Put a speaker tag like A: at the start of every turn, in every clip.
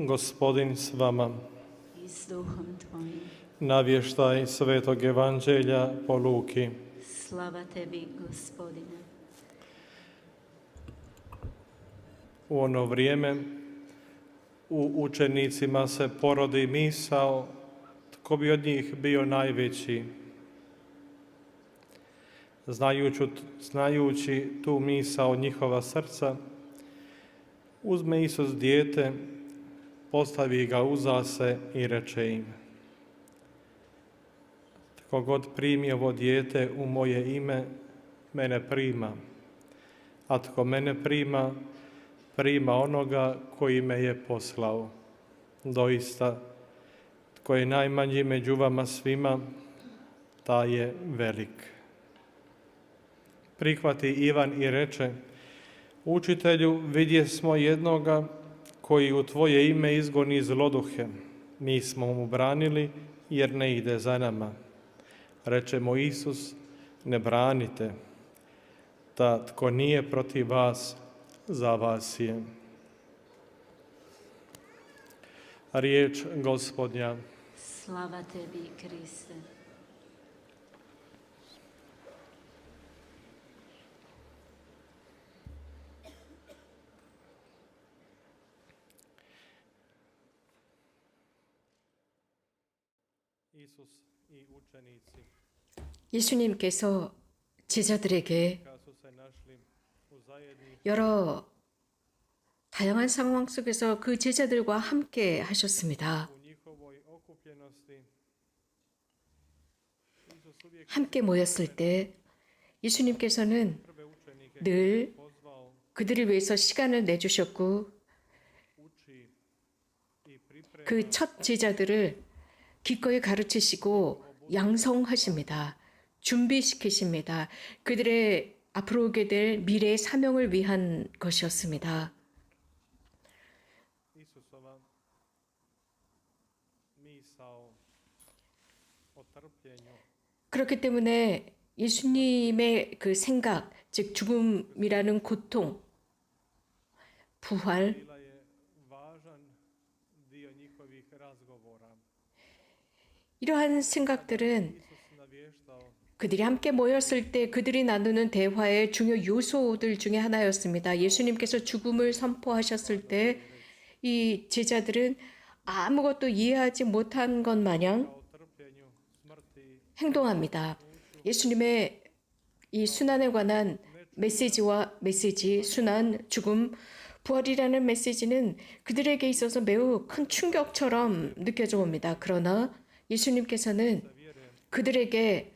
A: Gospodin s vama.
B: I s duhom tvojim.
A: Navještaj Svetog Evanđelja po Luki.
B: Slava tebi, Gospodine.
A: U ono vrijeme u učenicima se porodi misao tko bi od njih bio najveći. Znajući tu misao njihova srca, uzme Isus dijete, postavi ga uza se i reče im: tko god primi ovo dijete u moje ime, mene prima, a tko mene prima, prima onoga koji me je poslao. Doista, tko je najmanji među vama svima, taj je velik. Prihvati Ivan i reče: Učitelju, vidjesmo jednoga koji u tvoje ime izgoni zloduhe. Mi smo mu branili jer ne ide za nama. Reče mu Isus: ne branite, ta tko nije protiv vas, za vas je. Riječ Gospodnja.
B: Slava tebi, Kriste.
A: Isus i učenici
C: 예수님께서 제자들에게 여러 다양한 상황 속에서 그 제자들과 함께 하셨습니다. 함께 모였을 때 예수님께서는 늘 그들을 위해서 시간을 내주셨고 그 첫 제자들을 기꺼이 가르치시고 양성하십니다. 준비시키십니다. 그들의 앞으로 오게 될 미래의 사명을 위한 것이었습니다. 그렇기 때문에 예수님의 그 생각, 즉 죽음이라는 고통, 부활, 이러한 생각들은 그들이 함께 모였을 때 그들이 나누는 대화의 중요 요소들 중에 하나였습니다. 예수님께서 죽음을 선포하셨을 때 이 제자들은 아무것도 이해하지 못한 것 마냥 행동합니다. 예수님의 이 순환에 관한 메시지, 순환, 죽음, 부활이라는 메시지는 그들에게 있어서 매우 큰 충격처럼 느껴져 옵니다. 그러나 예수님께서는 그들에게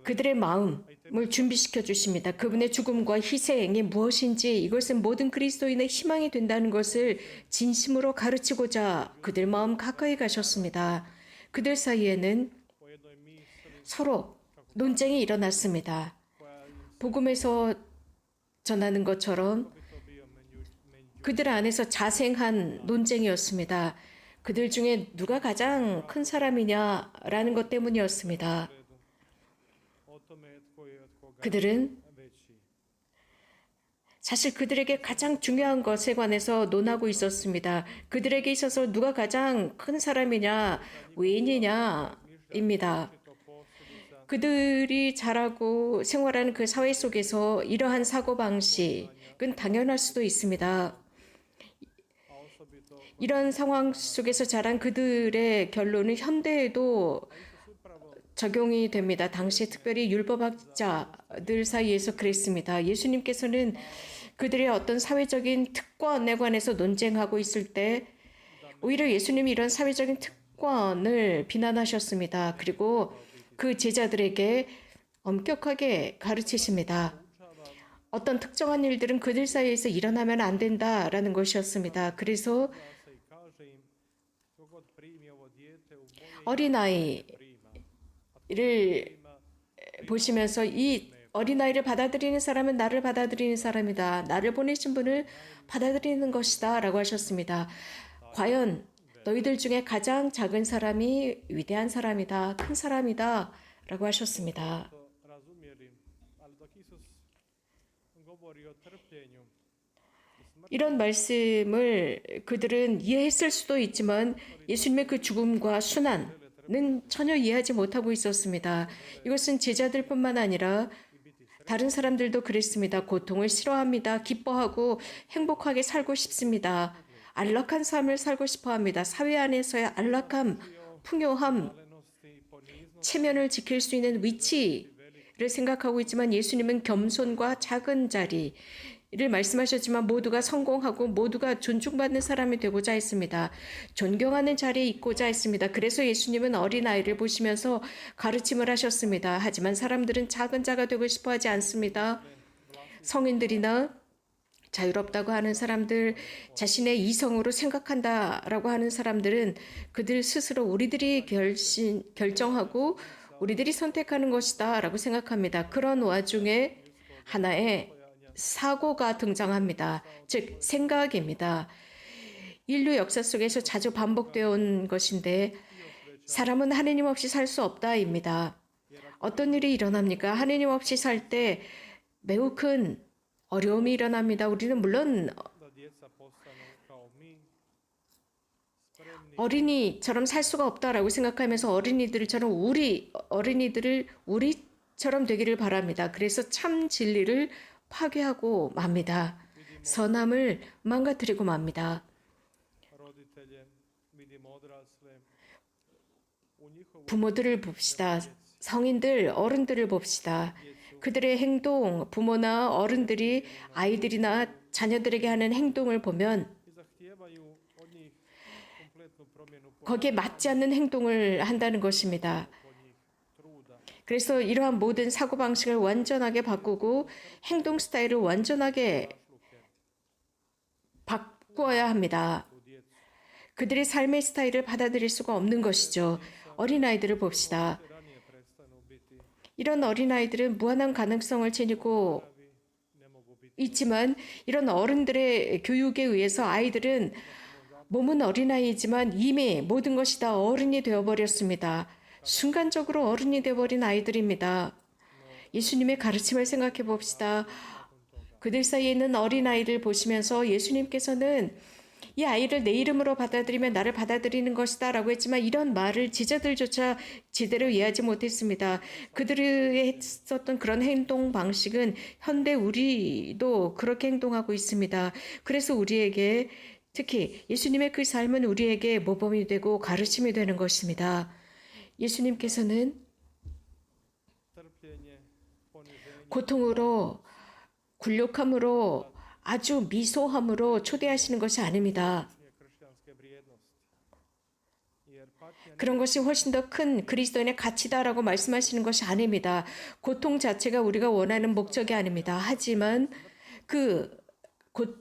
C: 그들의 마음을 준비시켜 주십니다. 그분의 죽음과 희생이 무엇인지, 이것은 모든 그리스도인의 희망이 된다는 것을 진심으로 가르치고자 그들 마음 가까이 가셨습니다. 그들 사이에는 서로 논쟁이 일어났습니다. 복음에서 전하는 것처럼 그들 안에서 자생한 논쟁이었습니다. 그들 중에 누가 가장 큰 사람이냐라는 것 때문이었습니다. 그들은 사실 그들에게 가장 중요한 것에 관해서 논하고 있었습니다. 그들에게 있어서 누가 가장 큰 사람이냐, 외인이냐입니다. 그들이 자라고 생활하는 그 사회 속에서 이러한 사고방식은 당연할 수도 있습니다. 이런 상황 속에서 자란 그들의 결론은 현대에도 적용이 됩니다. 당시에 특별히 율법학자들 사이에서 그랬습니다. 예수님께서는 그들의 어떤 사회적인 특권에 관해서 논쟁하고 있을 때 오히려 예수님이 이런 사회적인 특권을 비난하셨습니다. 그리고 그 제자들에게 엄격하게 가르치십니다. 어떤 특정한 일들은 그들 사이에서 일어나면 안 된다라는 것이었습니다. 그래서 어린아이를 보시면서 이 어린아이를 받아들이는 사람은 나를 받아들이는 사람이다. 나를 보내신 분을 받아들이는 것이다 라고 하셨습니다. 과연 너희들 중에 가장 작은 사람이 위대한 사람이다, 큰 사람이다 라고 하셨습니다. 이런 말씀을 그들은 이해했을 수도 있지만 예수님의 그 죽음과 순환은 전혀 이해하지 못하고 있었습니다. 이것은 제자들뿐만 아니라 다른 사람들도 그랬습니다. 고통을 싫어합니다. 기뻐하고 행복하게 살고 싶습니다. 안락한 삶을 살고 싶어 합니다. 사회 안에서의 안락함, 풍요함, 체면을 지킬 수 있는 위치를 생각하고 있지만 예수님은 겸손과 작은 자리를 말씀하셨지만 모두가 성공하고 모두가 존중받는 사람이 되고자 했습니다. 존경하는 자리에 있고자 했습니다. 그래서 예수님은 어린아이를 보시면서 가르침을 하셨습니다. 하지만 사람들은 작은 자가 되고 싶어 하지 않습니다. 성인들이나 자유롭다고 하는 사람들, 자신의 이성으로 생각한다라고 하는 사람들은 그들 스스로 우리들이 결정하고 우리들이 선택하는 것이다 라고 생각합니다. 그런 와중에 하나의 사고가 등장합니다. 즉 생각입니다. 인류 역사 속에서 자주 반복되어 온 것인데 사람은 하느님 없이 살 수 없다입니다. 어떤 일이 일어납니까? 하느님 없이 살 때 매우 큰 어려움이 일어납니다. 우리는 물론 어린이처럼 살 수가 없다라고 생각하면서 어린이들처럼 어린이들을 우리처럼 되기를 바랍니다. 그래서 참 진리를 파괴하고 맙니다. 선함을 망가뜨리고 맙니다. 부모들을 봅시다. 성인들, 어른들을 봅시다. 그들의 행동, 부모나 어른들이 아이들이나 자녀들에게 하는 행동을 보면 거기에 맞지 않는 행동을 한다는 것입니다. 그래서 이러한 모든 사고방식을 완전하게 바꾸고 행동 스타일을 완전하게 바꾸어야 합니다. 그들의 삶의 스타일을 받아들일 수가 없는 것이죠. 어린아이들을 봅시다. 이런 어린아이들은 무한한 가능성을 지니고 있지만 이런 어른들의 교육에 의해서 아이들은 몸은 어린아이지만 이미 모든 것이 다 어른이 되어버렸습니다. 순간적으로 어른이 되어버린 아이들입니다. 예수님의 가르침을 생각해 봅시다. 그들 사이에 있는 어린아이를 보시면서 예수님께서는 이 아이를 내 이름으로 받아들이면 나를 받아들이는 것이다 라고 했지만 이런 말을 제자들조차 제대로 이해하지 못했습니다. 그들이 했었던 그런 행동 방식은 현대 우리도 그렇게 행동하고 있습니다. 그래서 우리에게 특히 예수님의 그 삶은 우리에게 모범이 되고 가르침이 되는 것입니다. 예수님께서는 고통으로 굴욕함으로 아주 미소함으로 초대하시는 것이 아닙니다. 그런 것이 훨씬 더 큰 그리스도인의 가치다라고 말씀하시는 것이 아닙니다. 고통 자체가 우리가 원하는 목적이 아닙니다. 하지만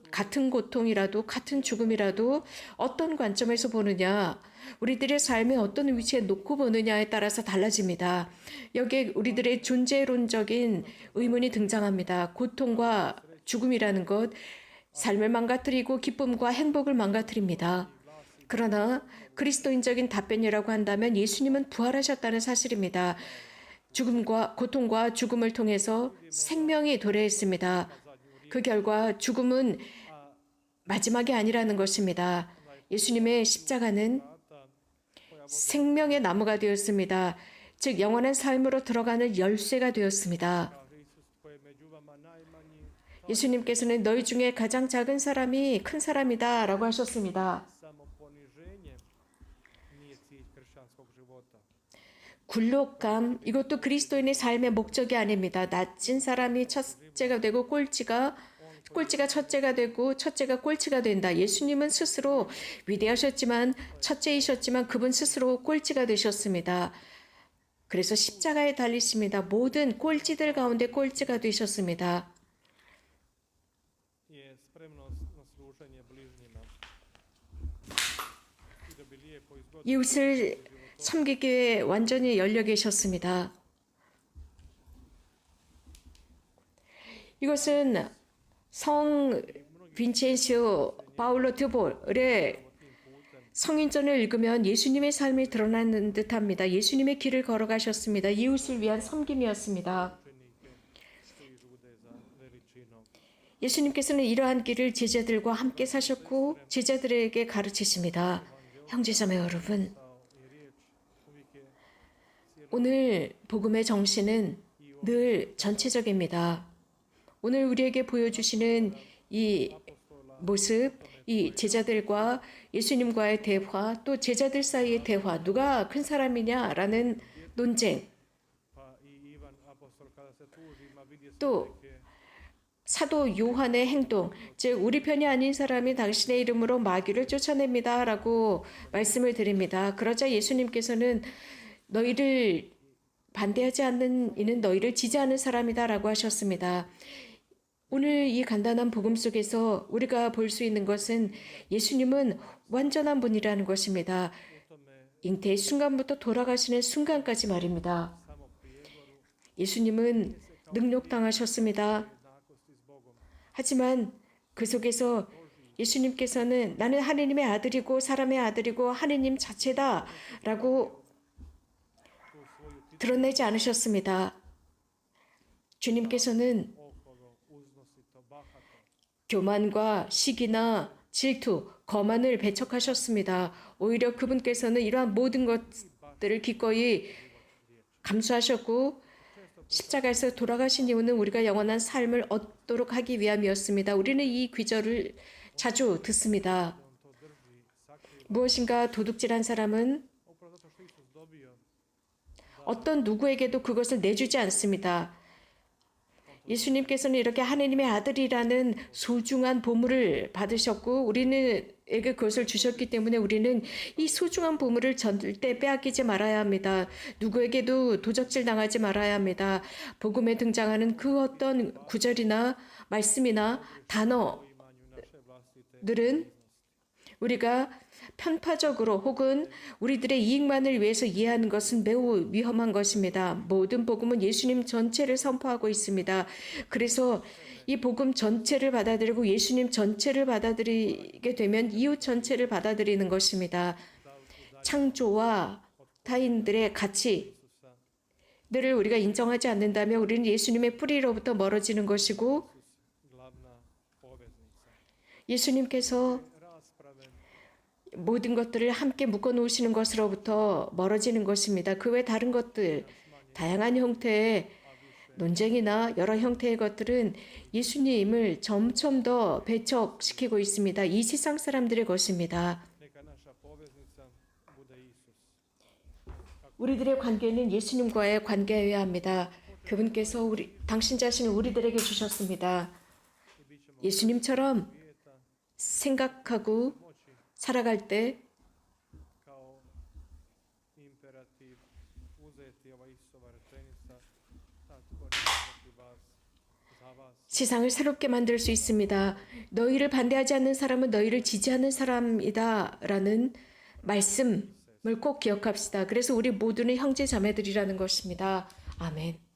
C: 같은 고통이라도 같은 죽음이라도 어떤 관점에서 보느냐, 우리들의 삶에 어떤 위치에 놓고 보느냐에 따라서 달라집니다. 여기에 우리들의 존재론적인 의문이 등장합니다. 고통과 죽음이라는 것, 삶을 망가뜨리고 기쁨과 행복을 망가뜨립니다. 그러나 그리스도인적인 답변이라고 한다면 예수님은 부활하셨다는 사실입니다. 고통과 죽음을 통해서 생명이 도래했습니다. 그 결과 죽음은 마지막이 아니라는 것입니다. 예수님의 십자가는 생명의 나무가 되었습니다. 즉 영원한 삶으로 들어가는 열쇠가 되었습니다. 예수님께서는 너희 중에 가장 작은 사람이 큰 사람이다 라고 하셨습니다. 굴욕감, 이것도 그리스도인의 삶의 목적이 아닙니다. 낮은 사람이 첫째가 되고 꼴찌가 첫째가 되고 첫째가 꼴찌가 된다. 예수님은 스스로 위대하셨지만 첫째이셨지만 그분 스스로 꼴찌가 되셨습니다. 그래서 십자가에 달리십니다. 모든 꼴찌들 가운데 꼴찌가 되셨습니다. 이웃을 섬기기에 완전히 열려 계셨습니다. 이것은 성 빈첸시오 파울로 드볼의 성인전을 읽으면 예수님의 삶이 드러나는 듯합니다. 예수님의 길을 걸어가셨습니다. 이웃을 위한 섬김이었습니다. 예수님께서는 이러한 길을 제자들과 함께 사셨고 제자들에게 가르치십니다. 형제자매 여러분, 오늘 복음의 정신은 늘 전체적입니다. 오늘 우리에게 보여주시는 이 모습, 이 제자들과 예수님과의 대화, 또 제자들 사이의 대화, 누가 큰 사람이냐라는 논쟁, 또 사도 요한의 행동, 즉 우리 편이 아닌 사람이 당신의 이름으로 마귀를 쫓아냅니다 라고 말씀을 드립니다. 그러자 예수님께서는 너희를 반대하지 않는 이는 너희를 지지하는 사람이다 라고 하셨습니다. 오늘 이 간단한 복음 속에서 우리가 볼 수 있는 것은 예수님은 완전한 분이라는 것입니다. 잉태의 순간부터 돌아가시는 순간까지 말입니다. 예수님은 능욕당하셨습니다. 하지만 그 속에서 예수님께서는 나는 하느님의 아들이고 사람의 아들이고 하느님 자체다 라고 드러내지 않으셨습니다. 주님께서는 교만과 시기나 질투, 거만을 배척하셨습니다. 오히려 그분께서는 이러한 모든 것들을 기꺼이 감수하셨고 십자가에서 돌아가신 이유는 우리가 영원한 삶을 얻도록 하기 위함이었습니다. 우리는 이 귀절을 자주 듣습니다. 무엇인가 도둑질한 사람은 어떤 누구에게도 그것을 내주지 않습니다. 예수님께서는 이렇게 하느님의 아들이라는 소중한 보물을 받으셨고 우리에게 그것을 주셨기 때문에 우리는 이 소중한 보물을 절대 빼앗기지 말아야 합니다. 누구에게도 도적질 당하지 말아야 합니다. 복음에 등장하는 그 어떤 구절이나 말씀이나 단어들은 우리가 편파적으로 혹은 우리들의 이익만을 위해서 이해하는 것은 매우 위험한 것입니다. 모든 복음은 예수님 전체를 선포하고 있습니다. 그래서 이 복음 전체를 받아들이고 예수님 전체를 받아들이게 되면 이웃 전체를 받아들이는 것입니다. 창조와 타인들의 가치들을 우리가 인정하지 않는다면 우리는 예수님의 뿌리로부터 멀어지는 것이고 예수님께서 모든 것들을 함께 묶어 놓으시는 것으로부터 멀어지는 것입니다. 그 외 다른 것들, 다양한 형태의 논쟁이나 여러 형태의 것들은 예수님을 점점 더 배척시키고 있습니다. 이 세상 사람들의 것입니다. 우리들의 관계는 예수님과의 관계여야 합니다. 그분께서 당신 자신을 우리들에게 주셨습니다. 예수님처럼 생각하고 살아갈 때 세상을 새롭게 만들 수 있습니다. 너희를 반대하지 않는 사람은 너희를 지지하는 사람이다 라는 말씀을 꼭 기억합시다. 그래서 우리 모두는 형제 자매들이라는 것입니다. 아멘.